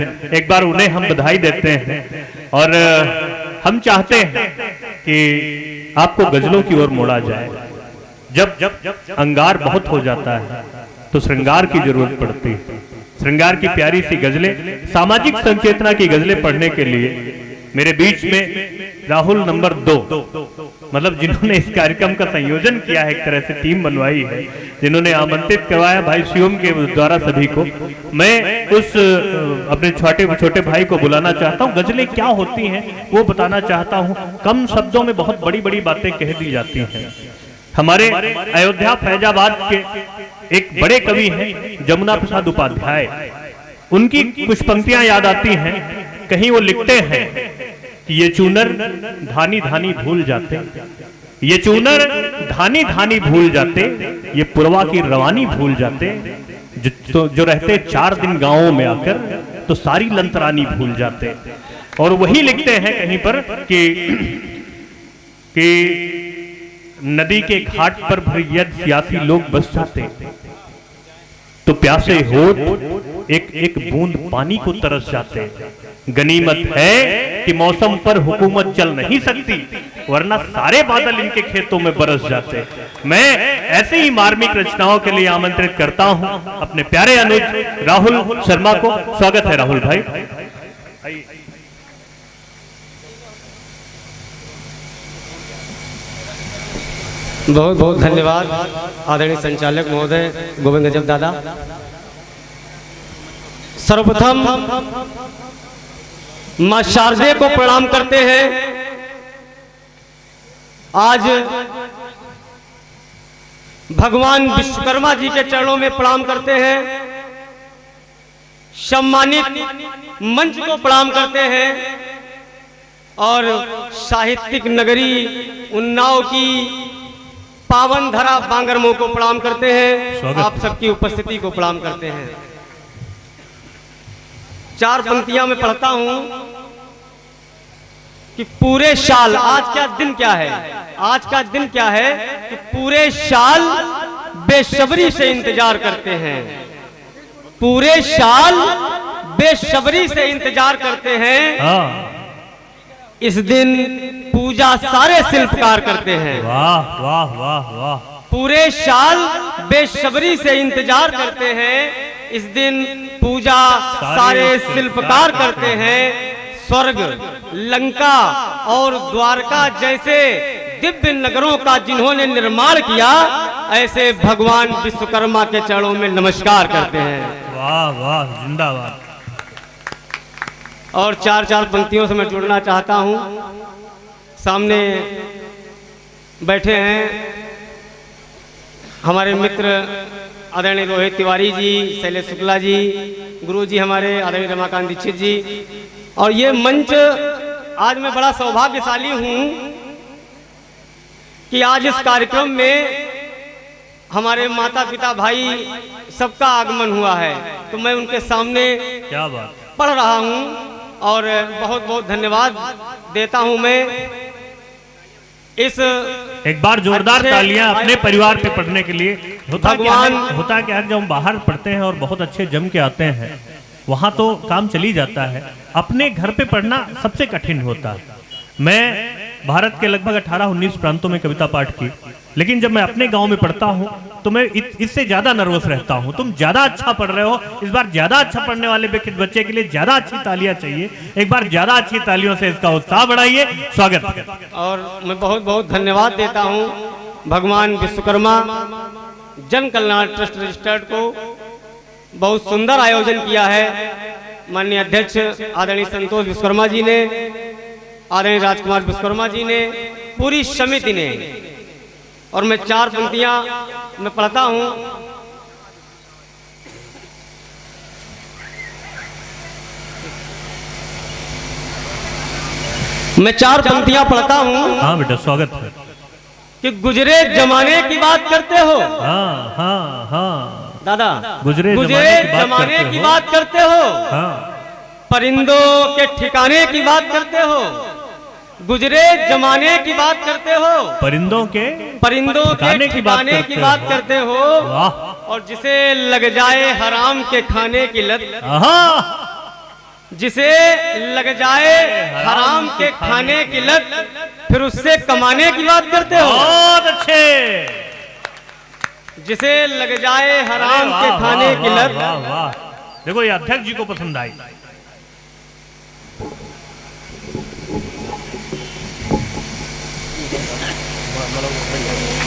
एक बार उन्हें हम बधाई देते हैं और हम चाहते हैं कि आपको गजलों की ओर मोड़ा जाए। जब अंगार बहुत हो जाता है तो श्रृंगार की जरूरत पड़ती है। श्रृंगार की प्यारी सी गजलें, सामाजिक संचेतना की गजलें पढ़ने के लिए मेरे बीच में राहुल नंबर 2, मतलब जिन्होंने इस कार्यक्रम का संयोजन किया है, एक तरह से टीम बनवाई है, जिन्होंने आमंत्रित करवाया भाई शिवम के द्वारा सभी को। मैं उस अपने छोटे भाई को बुलाना चाहता हूँ। गजलें क्या होती हैं वो बताना चाहता हूँ। कम शब्दों में बहुत बड़ी बड़ी बातें कह दी जाती हैं। हमारे अयोध्या फैजाबाद के एक बड़े कवि हैं जमुना प्रसाद उपाध्याय, उनकी कुछ पंक्तियां याद आती हैं। कहीं वो लिखते हैं कि ये चूनर धानी धानी भूल जाते, ये चूनर धानी धानी भूल जाते, ये पुरवा की रवानी भूल जाते, जो रहते 4 दिन गांवों में आकर तो सारी लंतरानी भूल जाते। और वही लिखते हैं कहीं पर कि नदी के घाट पर भर सियासी लोग बस जाते तो प्यासे होठ एक एक बूंद पानी को तरस जाते। गनीमत है कि मौसम पर हुकूमत चल नहीं सकती, वरना सारे बादल इनके खेतों में बरस जाते। मैं ऐसे ही मार्मिक रचनाओं के लिए आमंत्रित करता हूं अपने प्यारे अनुज राहुल शर्मा को। स्वागत है राहुल भाई। बहुत बहुत धन्यवाद आदरणीय संचालक महोदय गोविंद गजब दादा। सर्वप्रथम मां शारदे को प्रणाम करते हैं। आज भगवान विश्वकर्मा जी के चरणों में प्रणाम करते हैं। सम्मानित मंच को प्रणाम करते हैं और साहित्यिक नगरी उन्नाव की पावन धरा बांगरमो को प्रणाम करते हैं। आप सबकी उपस्थिति को प्रणाम करते हैं। 4 पंक्तियां मैं पढ़ता हूं कि पूरे साल, आज का दिन क्या है, आज का दिन क्या है कि पूरे साल बेसब्री से इंतजार करते हैं, पूरे साल बेसब्री से इंतजार करते हैं। इस दिन पूजा सारे शिल्पकार करते हैं। वाह वाह वाह वाह। पूरे साल बेसब्री से इंतजार करते हैं, इस दिन पूजा सारे शिल्पकार करते हैं। स्वर्ग, लंका और द्वारका जैसे दिव्य नगरों का जिन्होंने निर्माण किया, ऐसे भगवान विश्वकर्मा के चरणों में नमस्कार करते हैं। वाह वाह, जिंदाबाद। और 4 पंक्तियों से मैं जुड़ना चाहता हूं। सामने बैठे हैं हमारे मित्र आदरणीय रोहित तिवारी जी, शैलेश शुक्ला जी, गुरु जी हमारे आदरणीय रमाकांत दीक्षित जी। और ये मंच, आज मैं बड़ा सौभाग्यशाली हूं कि आज इस कार्यक्रम में हमारे माता पिता भाई सबका आगमन हुआ है, तो मैं उनके सामने क्या बात पढ़ रहा हूं और बहुत बहुत धन्यवाद देता हूं मैं। इस एक बार जोरदार तालियां अपने परिवार पे पढ़ने के लिए। होता क्या है जब हम बाहर पढ़ते हैं और बहुत अच्छे जम के आते हैं, वहां तो काम चली जाता है, अपने घर पे पढ़ना सबसे कठिन होता है। मैं भारत के लगभग 18-19 प्रांतों में कविता पाठ की, लेकिन जब मैं अपने गांव में पढ़ता हूं तो मैं इससे ज्यादा नर्वस रहता हूं। तुम ज्यादा अच्छा पढ़ रहे हो, इस बार ज्यादा अच्छा पढ़ने वाले बच्चे के लिए ज्यादा अच्छी तालियां चाहिए। एक बार ज्यादा अच्छी तालियों से इसका उत्साह बढ़ाइए। स्वागत। और मैं बहुत बहुत धन्यवाद देता हूं भगवान विश्वकर्मा जन कल्याण ट्रस्ट रजिस्टर्ड को। बहुत सुंदर आयोजन किया है माननीय अध्यक्ष आदरणीय संतोष विश्वकर्मा जी ने, आदरणीय राजकुमार विश्वकर्मा जी ने, पूरी समिति ने। और मैं 4 पंक्तियां मैं पढ़ता हूं। मैं 4 पंक्तियां पढ़ता हूं। हाँ बेटा, स्वागत है। कि गुजरे जमाने की बात करते हो। हाँ हाँ हाँ दादा, गुजरे जमाने की बात करते हो। हाँ। परिंदों के ठिकाने की बात करते हो। गुजरे जमाने की बात करते हो। परिंदों के ठिकाने की बात करते हो। वाह। और जिसे लग जाए हराम के खाने की लत, जिसे लग जाए हराम के खाने की लत, फिर उससे कमाने की बात करते हो। बहुत अच्छे। जिसे लग जाए हराम के खाने की लत। वाह वाह, देखो ये अध्यक्ष जी को पसंद आई।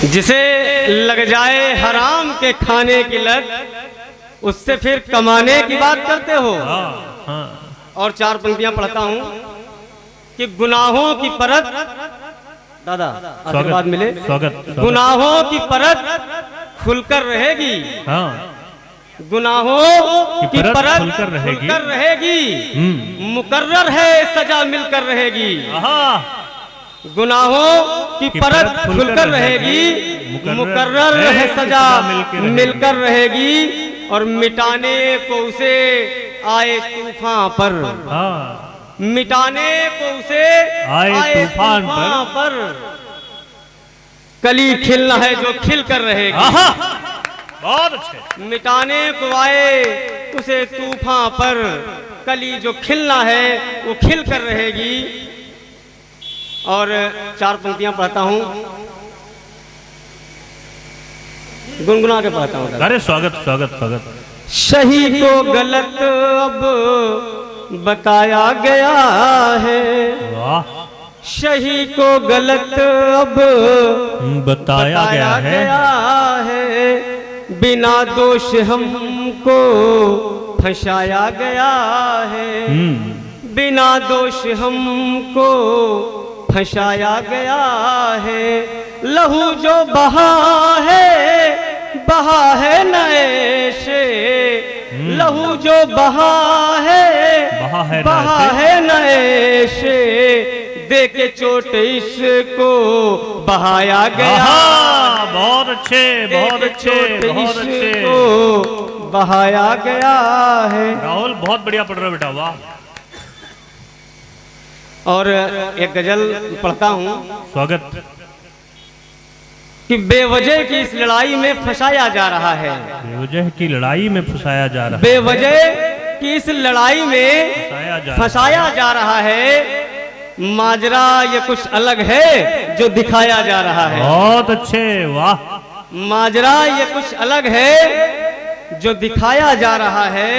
जिसे लग जाए हराम के खाने की लत, उससे फिर कमाने की बात करते हो। और 4 पंक्तियां पढ़ता हूं कि गुनाहों की परत, दादा आशीर्वाद मिले, स्वागत। गुनाहों की परत खुलकर रहेगी। गुनाहों की परत खुलकर रहेगी, मुकर्रर है सजा मिलकर रहेगी। गुनाहों की परत खुलकर रहेगी, मुकर्रर है सजा मिलकर रहेगी। और मिटाने को उसे आए तूफान पर, मिटाने को उसे आए तूफान पर कली खिलना है जो खिल कर रहेगी। बहुत अच्छे। मिटाने को आए उसे तूफान पर कली जो खिलना है वो खिल कर रहेगी। और 4 पंक्तियां पढ़ता हूं, गुनगुना के पढ़ता हूं। अरे स्वागत स्वागत स्वागत। सही को गलत अब बताया गया है। वाह। सही को गलत अब बताया गया है। बिना दोष हमको फंसाया गया है। बिना दोष हमको फंसाया गया है। लहू जो बहा है नए से, लहू जो बहा है नए से, दे के चोट इसको बहाया गया। बहुत अच्छे, बहुत अच्छे, बहुत अच्छे। बहाया गया है। राहुल बहुत बढ़िया पढ़ रहे हो बेटा, वाह। और एक गजल पढ़ता हूं। स्वागत। कि बेवजह की इस लड़ाई में फंसाया जा रहा है। बेवजह की लड़ाई में फंसाया जा रहा है। बेवजह की इस लड़ाई में फंसाया जा रहा है। माजरा ये कुछ अलग है जो दिखाया जा रहा है। बहुत अच्छे, वाह। माजरा ये कुछ अलग है जो दिखाया जा रहा है।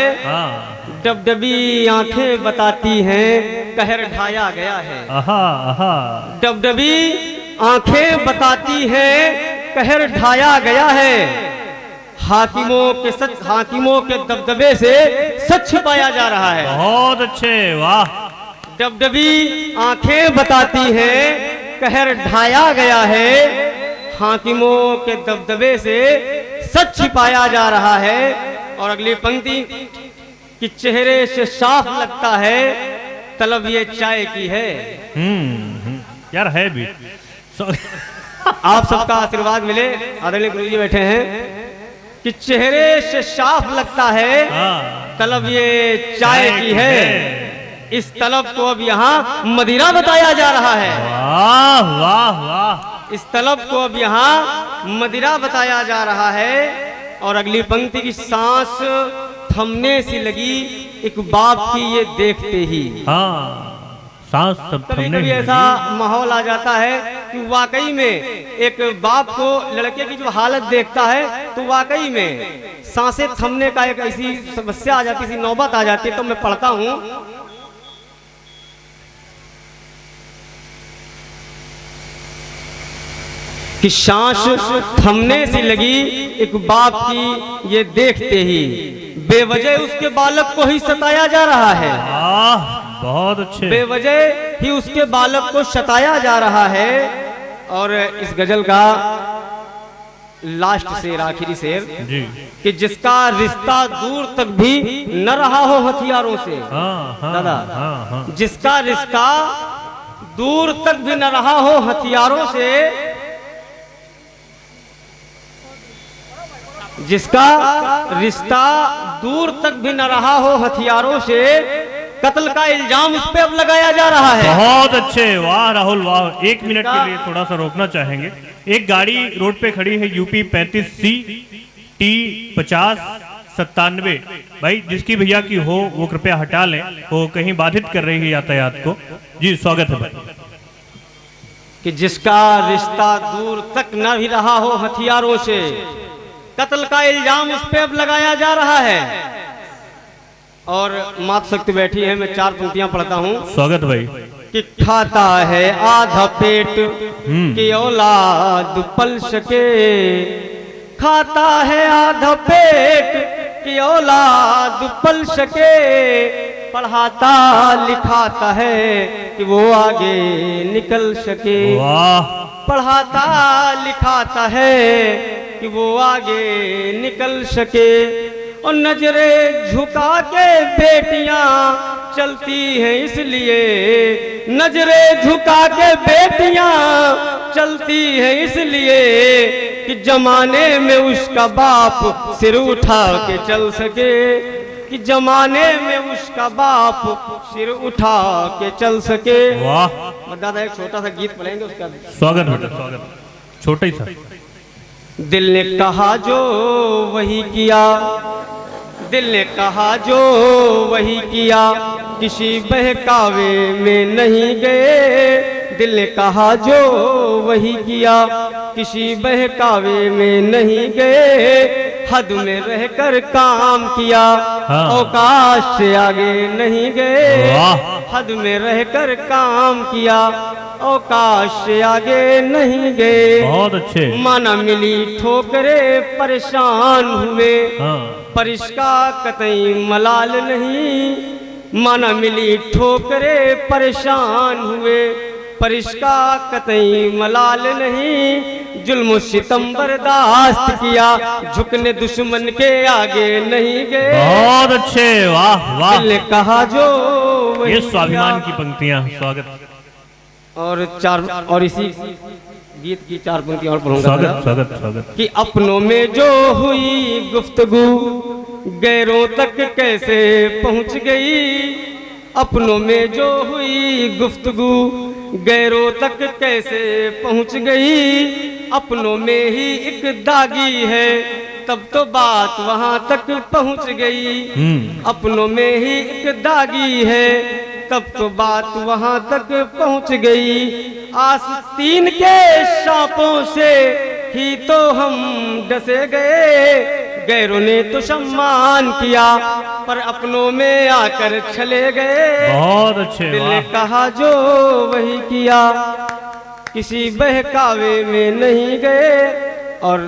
डबडबी आंखें बताती हैं कहर ढाया गया है। डबडबी आंखें बताती हैं कहर ढाया गया है। हाकिमों के दबदबे से सच छिपाया जा रहा है। बहुत अच्छे, वाह। डबडबी आंखें बताती हैं कहर ढाया गया है। हाकिमों के दबदबे से सच छिपाया जा रहा है। और अगली पंक्ति कि चेहरे से साफ लगता है तलब ये चाय की है। यार है भी। आप सबका आशीर्वाद मिले, आदरणीय गुरु जी बैठे हैं। कि चेहरे से साफ लगता है तलब ये चाय की है। इस तलब को अब यहाँ मदिरा बताया जा रहा है। वाह वाह वाह। इस तलब को अब यहाँ मदिरा बताया जा रहा है। और अगली पंक्ति की सांस थमने सी लगी एक बाप की ये देखते ही। सांस सब कभी कभी ऐसा माहौल आ जाता है कि वाकई में एक बाप को लड़के की जो हालत देखता है तो वाकई में सांसें थमने का एक ऐसी समस्या आ जाती, ऐसी नौबत आ जाती है। तो मैं पढ़ता हूं कि सांस थमने सी लगी एक बाप की ये देखते ही। बेवजह उसके बालक को ही सताया जा रहा है। बहुत अच्छे। बेवजह ही उसके बालक को सताया जा रहा है। और इस गजल का लास्ट शेर, आखिरी शेर जी। कि जिसका रिश्ता दूर तक भी न रहा हो हथियारों से। दादा, जिसका रिश्ता दूर तक भी न रहा हो हथियारों से, जिसका रिश्ता दूर तक भी न रहा हो हथियारों से, कत्ल का इल्जाम उस पे अब लगाया जा रहा है। बहुत अच्छे, वाह राहुल वाह। 1 मिनट के लिए थोड़ा सा रोकना चाहेंगे। एक गाड़ी रोड पे खड़ी है, यूपी 35C T50 97। भाई जिसकी भैया की हो वो कृपया हटा लें, वो कहीं बाधित कर रही है यातायात को। जी स्वागत है भाई। कि जिसका रिश्ता दूर तक न भी रहा हो, हथियारों से कत्ल का इल्जाम उस पे अब लगाया जा रहा है। और मातृशक्ति बैठी है, मैं 4 पंक्तियां पढ़ता हूं। स्वागत भाई। कि खाता है आधा पेट कि औलाद पल सके, खाता है आधा पेट कि औलाद पल सके, पढ़ाता लिखाता है कि वो आगे निकल सके। वाह। पढ़ाता लिखाता है कि वो आगे निकल सके। और नजरे झुका के बेटियां चलती हैं इसलिए, नजरे झुका के बेटियां चलती हैं इसलिए कि जमाने में उसका बाप सिर उठा के चल सके, कि जमाने में उसका बाप सिर उठा के चल सके। वाह। दादा एक छोटा सा गीत पढ़ेंगे उसका। स्वागत बेटा स्वागत, छोटा ही था। दिल ने कहा जो वही किया, दिल ने कहा जो वही किया, किसी बहकावे में नहीं गए। दिल ने कहा जो वही किया, किसी बहकावे में नहीं गए। हद में रहकर काम किया, औकात से आगे नहीं गए। हद में रहकर काम किया, औकात से आगे नहीं गए। बहुत अच्छे। माना मिली ठोकरे परेशान हुए, पर इसका कतई मलाल नहीं। माना मिली ठोकरे परेशान हुए, पर इसका कतई मलाल नहीं। जुल्म सितम बर्दाश्त किया, झुकने दुश्मन के आगे नहीं गए। बहुत अच्छे। वाह वाह। दिल ने कहा जो ये स्वाभिमान की पंक्तियां। स्वागत। और इसी गीत की 4 पंक्तियां और पढ़ूंगा। स्वागत स्वागत स्वागत। कि अपनों में जो हुई गुफ्तगू गैरों तक कैसे पहुंच गई। अपनों में जो हुई गुफ्तगू गैरों तक कैसे पहुंच गई। अपनों में ही एक दागी है, तब तो बात वहां तक पहुंच गई। अपनों में ही एक दागी है, तब तो बात वहां तक पहुंच गई। आस्तीन के सांपों से ही तो हम डसे गए। गैरों ने तो सम्मान किया, पर अपनों में आकर चले गए। बहुत अच्छे। दिल ने कहा जो वही किया, किसी बहकावे में नहीं गए। और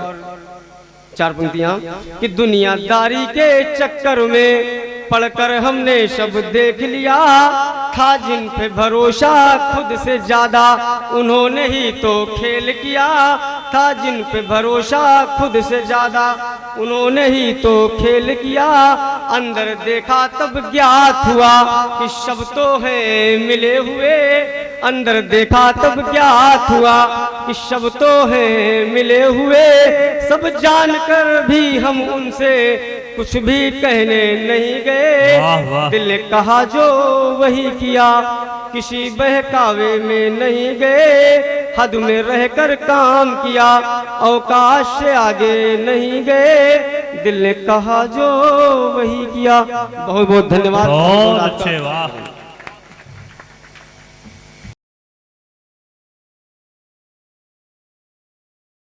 4 पंक्तियां। कि दुनियादारी के चक्कर में पढ़कर हमने सब देख लिया। था जिन पे भरोसा खुद से ज्यादा, उन्होंने ही तो खेल किया। था जिन पे भरोसा खुद से ज्यादा, उन्होंने ही तो खेल किया। अंदर देखा तब ज्ञात हुआ कि सब तो है मिले हुए। अंदर देखा तब ज्ञात हुआ कि सब तो है मिले हुए। सब जानकर भी हम उनसे कुछ भी कहने नहीं गए। दिल ने कहा जो वही किया, किसी बहकावे में नहीं गए। हद में रहकर काम किया, औकात से आगे नहीं गए। दिल ने कहा जो वही किया। बहुत बहुत धन्यवाद। बहुत अच्छे। वाह।